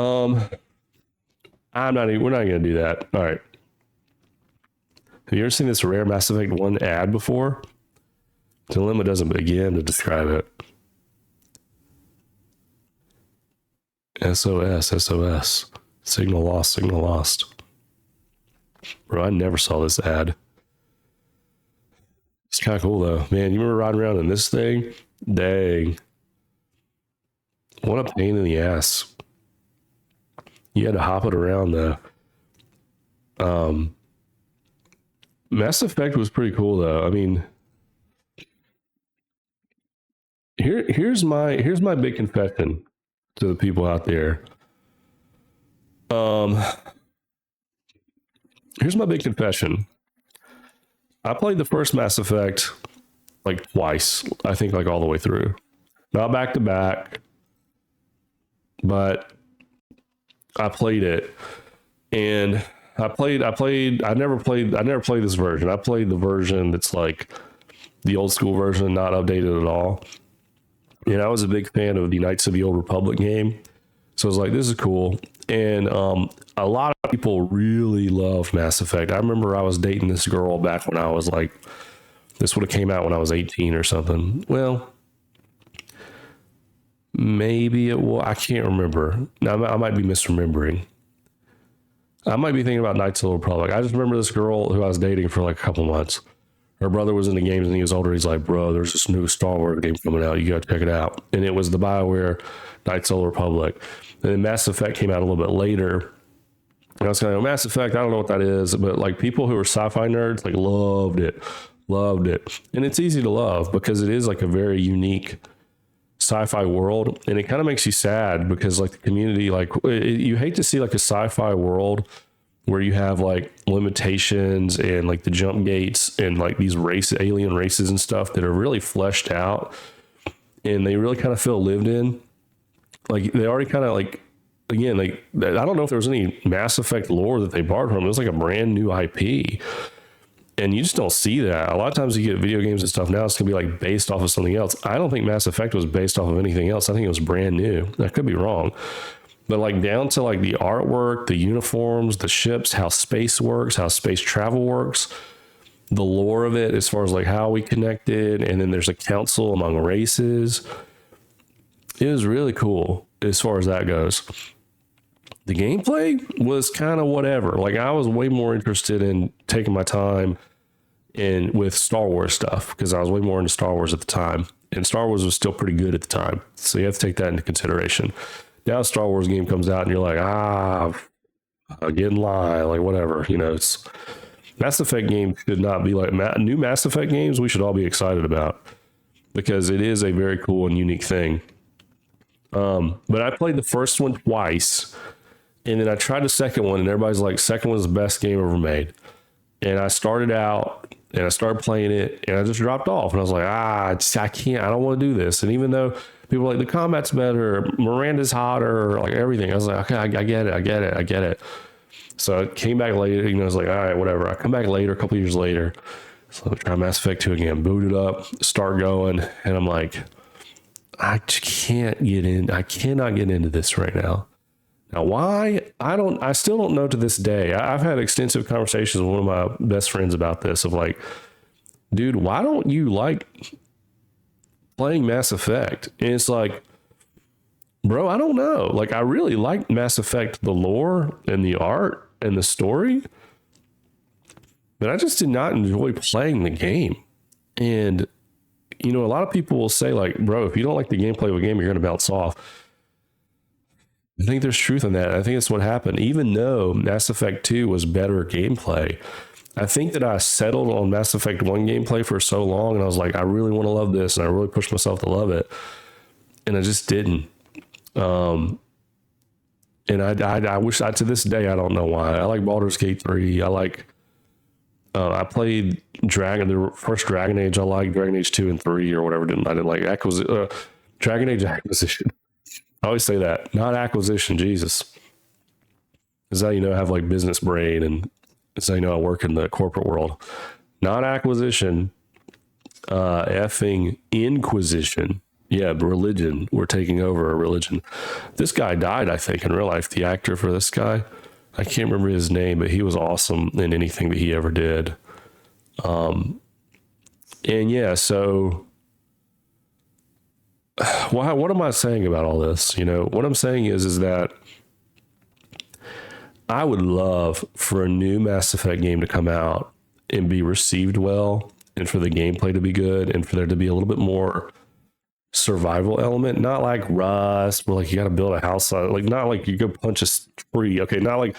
Um, we're not going to do that. All right. Have you ever seen this rare Mass Effect 1 ad before? Dilemma doesn't begin to describe it. SOS, SOS. Signal lost, signal lost. Bro, I never saw this ad. It's kind of cool though. Man, you remember riding around in this thing? Dang. What a pain in the ass. You had to hop it around though. Mass Effect was pretty cool though. I mean, here's my big confession to the people out there. Here's my big confession. I played the first Mass Effect like twice. I think like all the way through. Not back to back, but I played it. And I never played this version. I played the version that's like the old school version, not updated at all. And I was a big fan of the Knights of the Old Republic game. So I was like, this is cool. And a lot of people really love Mass Effect. I remember I was dating this girl back when I was like, this would have came out when I was 18 or something. Well, maybe it will. I can't remember. Now, I might be misremembering. I might be thinking about Knights of the Old Republic. I just remember this girl who I was dating for like a couple months. Her brother was into games and he was older. He's like, bro, there's this new Star Wars game coming out. You got to check it out. And it was the BioWare Knights of the Republic. And then Mass Effect came out a little bit later. And I was kind of Mass Effect, I don't know what that is, but like people who are sci-fi nerds, like loved it. And it's easy to love because it is like a very unique sci-fi world. And it kind of makes you sad because like the community, like you hate to see like a sci-fi world where you have like limitations and like the jump gates and like these alien races and stuff that are really fleshed out and they really kind of feel lived in. Like they already kind of like, again, like I don't know if there was any Mass Effect lore that they borrowed from. It was like a brand new IP. And you just don't see that. A lot of times you get video games and stuff now, it's going to be like based off of something else. I don't think Mass Effect was based off of anything else. I think it was brand new. I could be wrong. But like down to like the artwork, the uniforms, the ships, how space works, how space travel works, the lore of it as far as like how we connected. And then there's a council among races. It was really cool as far as that goes. The gameplay was kind of whatever. Like I was way more interested in taking my time and with Star Wars stuff because I was way more into Star Wars at the time. And Star Wars was still pretty good at the time. So you have to take that into consideration. Now a Star Wars game comes out and you're like, get in line, like whatever, you know, it's Mass Effect games should not be like new Mass Effect games. We should all be excited about because it is a very cool and unique thing. But I played the first one twice and then I tried the second one and everybody's like, second one's the best game ever made. And I started out and I started playing it and I just dropped off and I was like, I can't, I don't want to do this. And even though people were like, the combat's better, Miranda's hotter, like everything. I was like, okay, I get it. So I came back later, you know, I was like, all right, whatever. I come back later, a couple years later. So I try Mass Effect 2 again, boot it up, start going. And I'm like, I cannot get into this right now. Now, why? I still don't know to this day. I've had extensive conversations with one of my best friends about this of like, dude, why don't you like playing Mass Effect? And it's like, bro, I don't know. Like, I really like Mass Effect, the lore and the art and the story, but I just did not enjoy playing the game. And, you know, a lot of people will say like, bro, if you don't like the gameplay of a game, you're going to bounce off. I think there's truth in that. I think that's what happened. Even though Mass Effect 2 was better gameplay, I think that I settled on Mass Effect 1 gameplay for so long, and I was like, I really want to love this, and I really pushed myself to love it, and I just didn't. And I wish, to this day, I don't know why. I like Baldur's Gate 3. I played the first Dragon Age. I like Dragon Age 2 and 3 or whatever. I didn't like Dragon Age Acquisition. I always say that, not Acquisition. Jesus, is that, you know, I have like business brain, and it's how, you know, I work in the corporate world. Not Acquisition, effing Inquisition. Yeah, religion. We're taking over a religion. This guy died, I think, in real life. The actor for this guy, I can't remember his name, but he was awesome in anything that he ever did. And yeah, so what am I saying about all this? You know, what I'm saying is that I would love for a new Mass Effect game to come out and be received well, and for the gameplay to be good, and for there to be a little bit more survival element, not like Rust, where like you got to build a house, like not like you go punch a tree. Okay, not like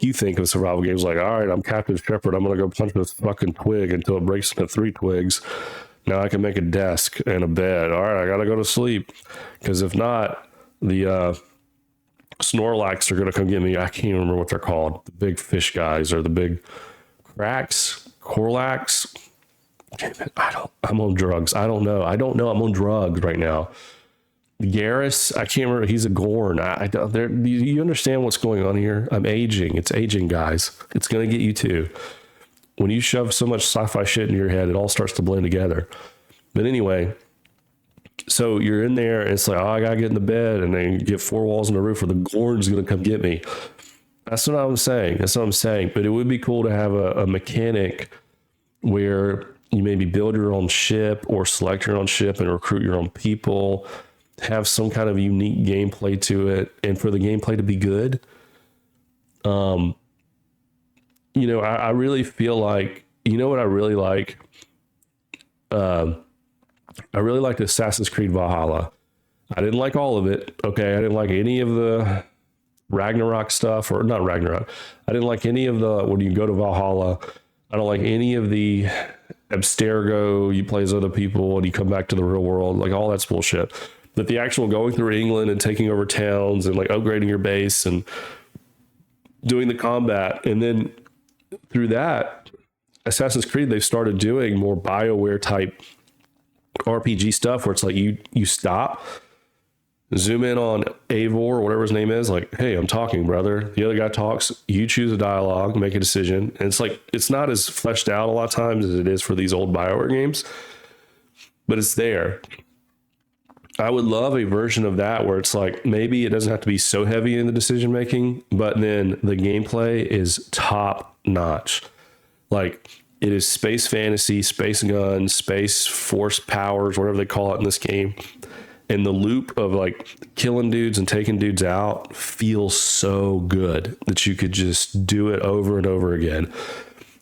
you think of survival games. Like, all right, I'm Captain Shepard. I'm gonna go punch this fucking twig until it breaks into 3 twigs. Now I can make a desk and a bed. All right, I gotta go to sleep, because if not, the Snorlax are gonna come get me. I can't even remember what they're called. The big fish guys, or the big cracks, Corlax. I'm on drugs. I don't know. I'm on drugs right now. Garrus, I can't remember. He's a Gorn. I don't. There. You understand what's going on here? I'm aging. It's aging, guys. It's gonna get you too. When you shove so much sci-fi shit in your head, it all starts to blend together. But anyway, so you're in there, and it's like, oh, I gotta get in the bed, and then you get 4 walls on the roof, or the Gorn's gonna come get me. That's what I'm saying. But it would be cool to have a mechanic where you maybe build your own ship, or select your own ship and recruit your own people, have some kind of unique gameplay to it, and for the gameplay to be good. You know, I really feel like, you know what I really like? I really liked Assassin's Creed Valhalla. I didn't like all of it. Okay. I didn't like any of the Ragnarok stuff, or not Ragnarok. I didn't like any of the, when you go to Valhalla, I don't like any of the Abstergo, you play as other people and you come back to the real world. Like, all that's bullshit. But the actual going through England and taking over towns and like upgrading your base and doing the combat, and then through that, Assassin's Creed, they've started doing more BioWare type RPG stuff, where it's like you stop, zoom in on Eivor, or whatever his name is, like, hey, I'm talking, brother. The other guy talks, you choose a dialogue, make a decision. And it's like, it's not as fleshed out a lot of times as it is for these old BioWare games, but it's there. I would love a version of that where it's like, maybe it doesn't have to be so heavy in the decision making, but then the gameplay is top notch. Like, it is space fantasy, space guns, space force powers, whatever they call it in this game. And the loop of like killing dudes and taking dudes out feels so good that you could just do it over and over again.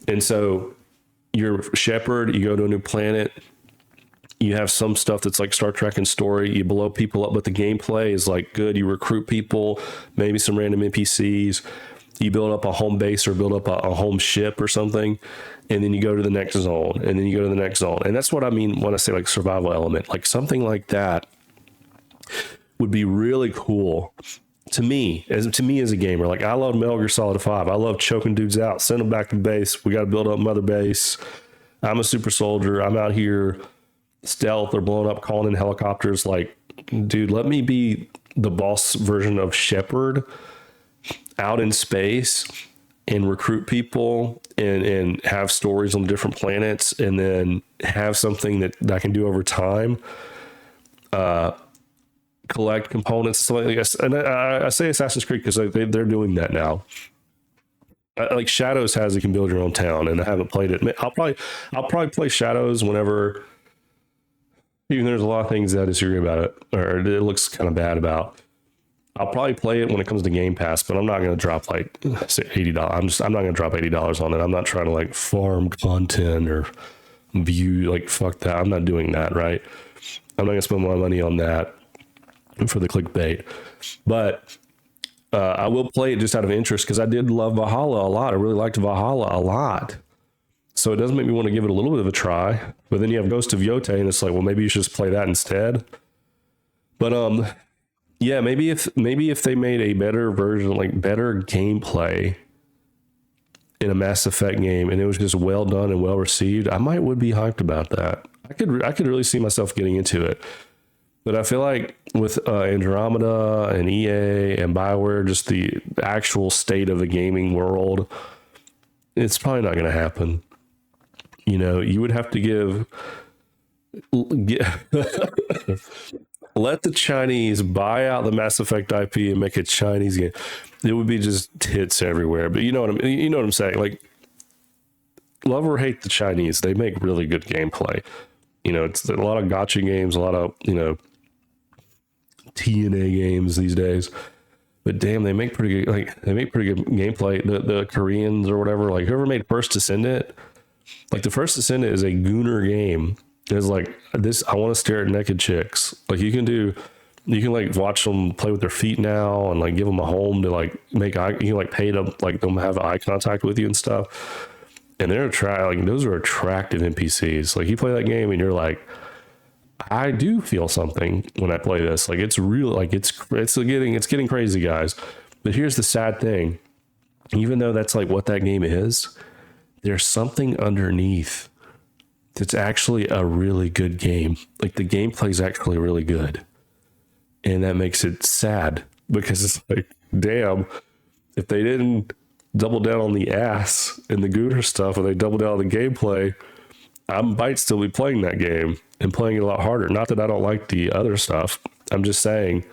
And so you're Shepard, you go to a new planet, you have some stuff that's like Star Trek and story, you blow people up, but the gameplay is like good. You recruit people, maybe some random NPCs, you build up a home base, or build up a home ship or something, and then you go to the next zone, and then you go to the next zone. And that's what I mean when I say like survival element. Like, something like that would be really cool to me as a gamer. Like, I love Metal Gear Solid 5. I love choking dudes out, send them back to base. We got to build up mother base. I'm a super soldier. I'm out here stealth or blowing up, calling in helicopters. Like, dude, let me be the boss version of Shepard out in space and recruit people and have stories on different planets, and then have something that I can do over time. Collect components, something like this. And I say Assassin's Creed because they're doing that now. Like, Shadows has, you can build your own town, and I haven't played it. I'll probably play Shadows whenever, even there's a lot of things that I disagree about it, or it looks kind of bad about. I'll probably play it when it comes to Game Pass, but I'm not going to drop like, say, $80. I'm not going to drop $80 on it. I'm not trying to like farm content or view, like, fuck that. I'm not doing that, right? I'm not going to spend my money on that for the clickbait. But I will play it just out of interest, because I did love Valhalla a lot. I really liked Valhalla a lot. So it does make me want to give it a little bit of a try. But then you have Ghost of Yote, and it's like, well, maybe you should just play that instead. But yeah, maybe if they made a better version, like better gameplay in a Mass Effect game, and it was just well done and well received, I would be hyped about that. I could really see myself getting into it. But I feel like with Andromeda and EA and BioWare, just the actual state of the gaming world, it's probably not going to happen. You know, you would have to give Let the Chinese buy out the Mass Effect IP and make a Chinese game. It would be just hits everywhere. But you know what you know what I'm saying? Like, love or hate the Chinese, they make really good gameplay. You know, it's a lot of gotcha games, a lot of, you know, TNA games these days. But damn, they make pretty good, like, they make pretty good gameplay. The Koreans or whatever, like whoever made First Descendant, like the First Descendant is a gooner game. It's like this. I want to stare at naked chicks. Like you can like watch them play with their feet now, and like give them a home to like make eye. You can like pay to like them have eye contact with you and stuff. And they're like those are attractive NPCs. Like you play that game and you're like, I do feel something when I play this. Like it's real. Like it's getting crazy, guys. But here's the sad thing. Even though that's like what that game is, there's something underneath that's actually a really good game. Like the gameplay is actually really good. And that makes it sad because it's like, damn, if they didn't double down on the ass and the gooner stuff and they double down on the gameplay, I might still be playing that game and playing it a lot harder. Not that I don't like the other stuff. I'm just saying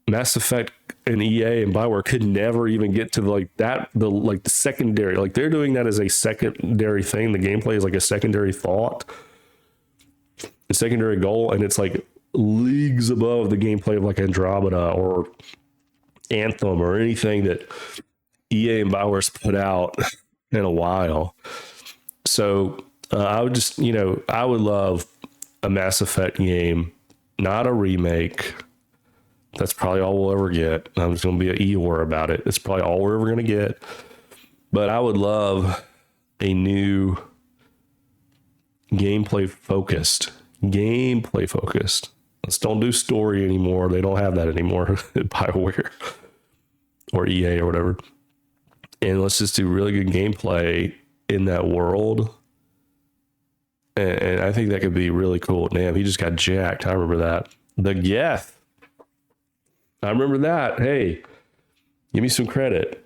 Mass Effect and EA and Bioware could never even get to like that, the secondary, like they're doing that as a secondary thing. The gameplay is like a secondary thought, a secondary goal, and it's like leagues above the gameplay of like Andromeda or Anthem or anything that EA and Bioware's put out in a while. So I would just, you know, I would love a Mass Effect game, not a remake. That's probably all we'll ever get. I'm just going to be an Eeyore about it. It's probably all we're ever going to get. But I would love a new gameplay focused. Let's don't do story anymore. They don't have that anymore at BioWare or EA or whatever. And let's just do really good gameplay in that world. And I think that could be really cool. Damn, he just got jacked. I remember that. The Geth. I remember that. Hey, give me some credit.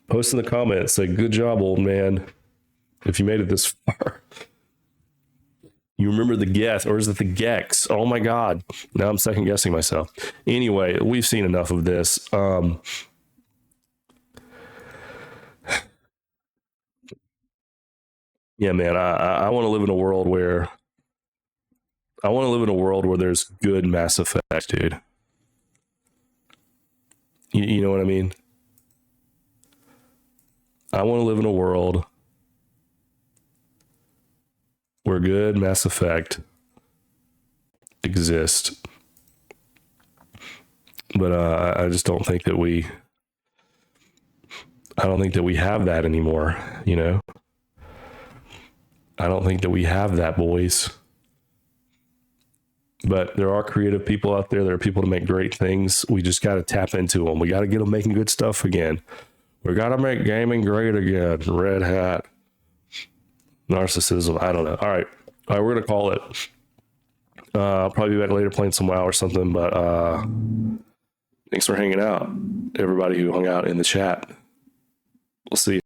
Post in the comments. Say, good job, old man. If you made it this far. You remember the Geth, or is it the Gex? Oh my God. Now I'm second guessing myself. Anyway, we've seen enough of this. Yeah, man, I want to live in a world where there's good Mass Effect, dude. You know what I mean? I want to live in a world where good Mass Effect exists. But I just don't think that we have that anymore, you know? I don't think that we have that, boys. But there are creative people out there. There are people to make great things. We just got to tap into them. We got to get them making good stuff again. We got to make gaming great again. Red hat. Narcissism. I don't know. All right, we're going to call it. I'll probably be back later playing some WoW or something. But thanks for hanging out, everybody who hung out in the chat. We'll see you.